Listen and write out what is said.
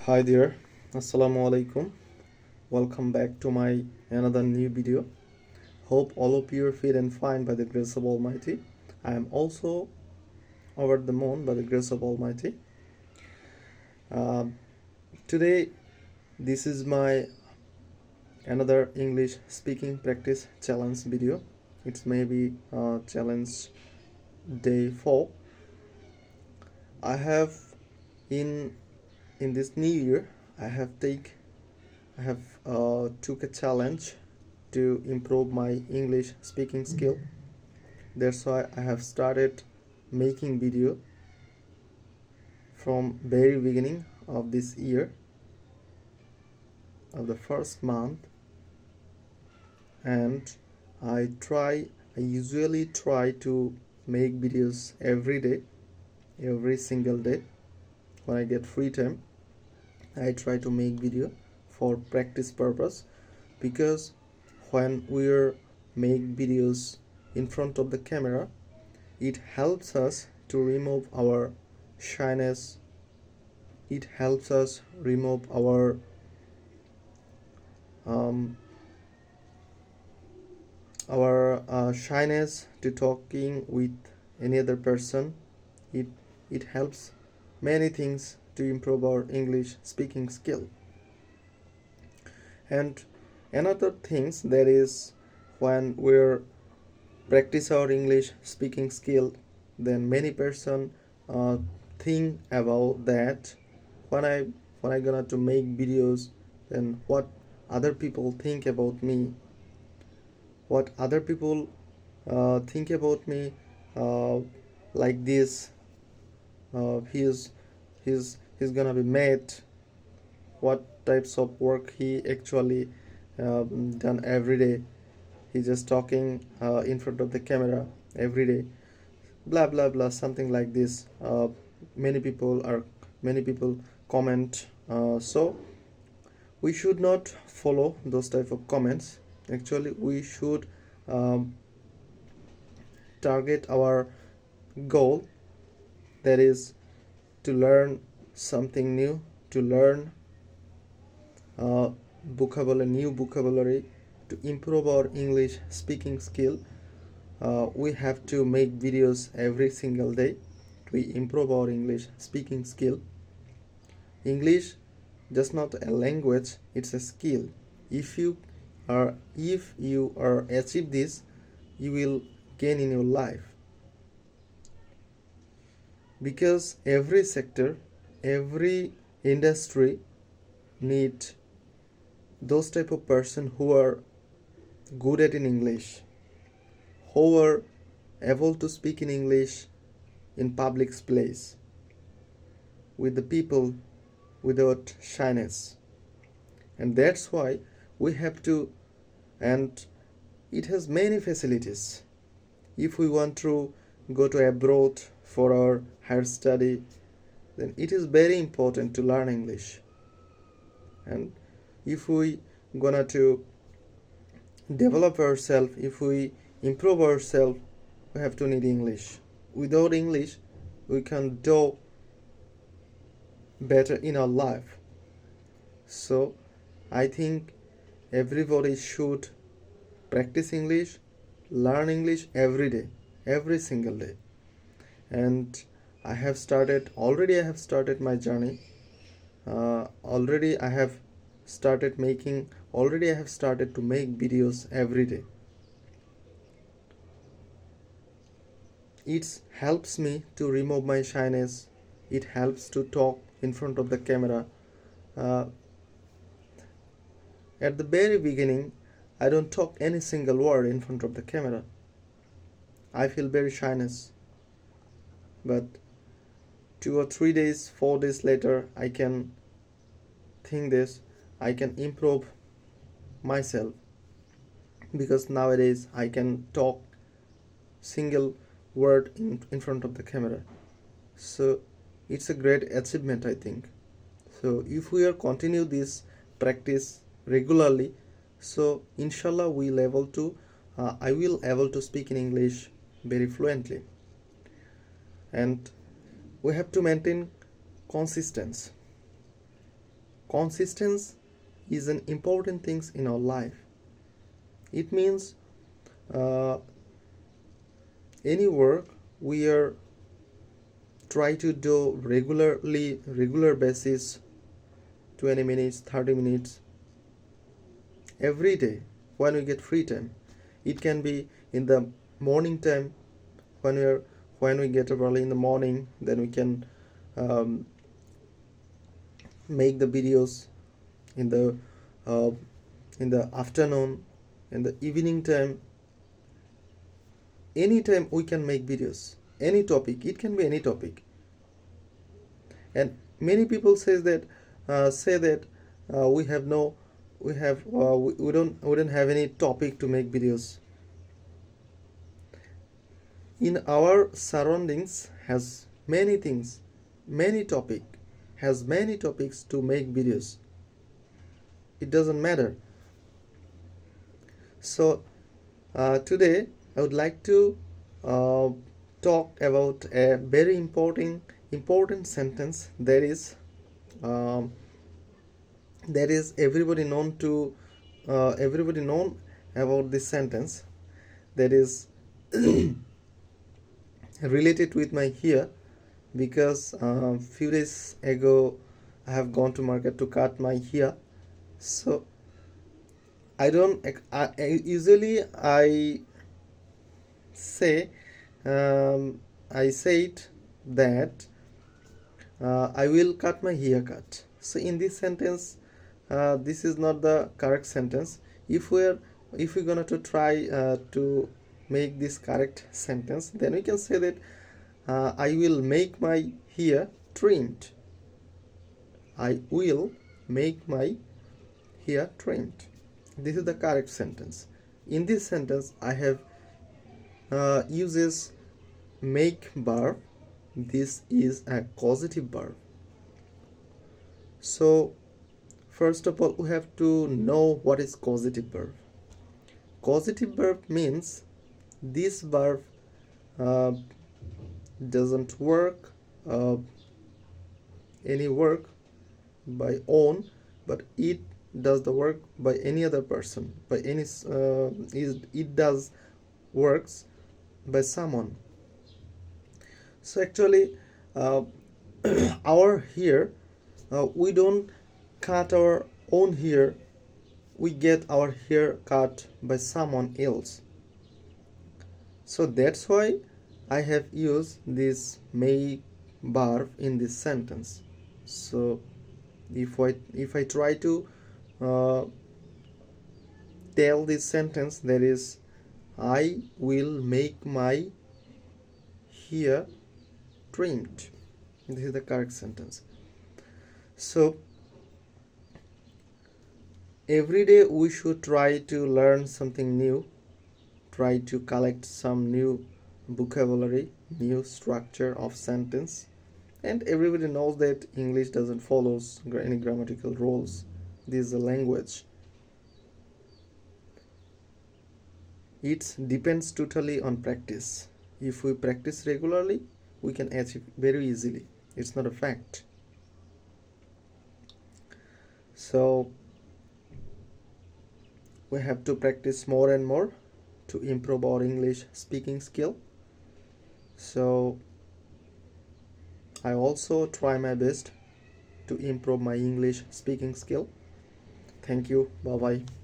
Hi there, Assalamu alaikum. Welcome back to my another new video. Hope all of you are fit and fine by the grace of Almighty. I am also over the moon by the grace of Almighty. Uh, Today, this is my another English speaking practice challenge video. It's maybe challenge day 4. I have in this new year I have took a challenge to improve my English speaking skill. That's why I have started making video from very beginning of this year, of the first month, and I usually try to make videos every day, every single day. When I get free time, I try to make video for practice purpose, because when we make videos in front of the camera, it helps us to remove our shyness. It helps us remove our shyness to talking with any other person. It helps many things to improve our English speaking skill. And another things, that is, when we're practice our English speaking skill, then many person think about that when I gonna to make videos, then what other people think about me, what other people think about me, like this, he's gonna be mad, what types of work he actually done every day. He's just talking in front of the camera every day, blah blah blah, something like this. Many people comment, so we should not follow those type of comments. Actually, we should target our goal, that is to learn something new, to learn new vocabulary, to improve our English speaking skill. We have to make videos every single day to improve our English speaking skill. English just not a language, it's a skill. If you are achieve this, you will gain in your life, because every sector, every industry need those type of person who are good at in English, who are able to speak in English in public place with the people without shyness. And that's why we have to, and it has many facilities. If we want to go to abroad for our higher study, then it is very important to learn English. And if we gonna to develop ourselves, if we improve ourselves, we have to need English. Without English, we can do better in our life. So I think everybody should practice English, learn English every day, every single day. And I have started my journey. Already I have started to make videos every day. It helps me to remove my shyness. It helps to talk in front of the camera. At the very beginning, I don't talk any single word in front of the camera. I feel very shyness. But 2 or 3 days, 4 days later, I can think this, I can improve myself, because nowadays I can talk single word in front of the camera. So it's a great achievement, I think. So if we are continue this practice regularly, so inshallah I will able to speak in English very fluently. And we have to maintain consistency. Consistency is an important thing in our life. It means uh, any work we are try to do regular basis, 20 minutes, 30 minutes every day when we get free time. It can be in the morning time when we get up early in the morning, then we can um, make the videos in the uh, afternoon, in the evening time. Anytime we can make videos, any topic, it can be any topic. And many people say that we have no we don't have any topic to make videos. In our surroundings has many things, many topic, has many topics to make videos. It doesn't matter. So today I would like to uh, talk about a very important sentence um, that is everybody known about this sentence, that is related with my hair, because few days ago I have gone to market to cut my hair. So I don't usually say I said that I will cut my haircut. So in this sentence, this is not the correct sentence. If we're gonna to try to make this correct sentence, then we can say that I will make my hair trimmed. I will make my hair trimmed. This is the correct sentence. In this sentence, I have uses make verb. This is a causative verb. So first of all, we have to know what is causative verb. Causative verb means this verb uh, doesn't work any work by own, but it does the work by any other person, by any it does works by someone. So actually our hair, we don't cut our own hair, we get our hair cut by someone else. So that's why I have used this make verb in this sentence. So if I try to uh, tell this sentence, that is, I will make my hair trimmed. This is the correct sentence. So every day we should try to learn something new, try to collect some new vocabulary, new structure of sentence. And everybody knows that English doesn't follow any grammatical rules. This is a language. It depends totally on practice. If we practice regularly, we can achieve very easily. It's not a fact. So we have to practice more and more to improve our English speaking skill. So I also try my best to improve my English speaking skill. Thank you. Bye bye.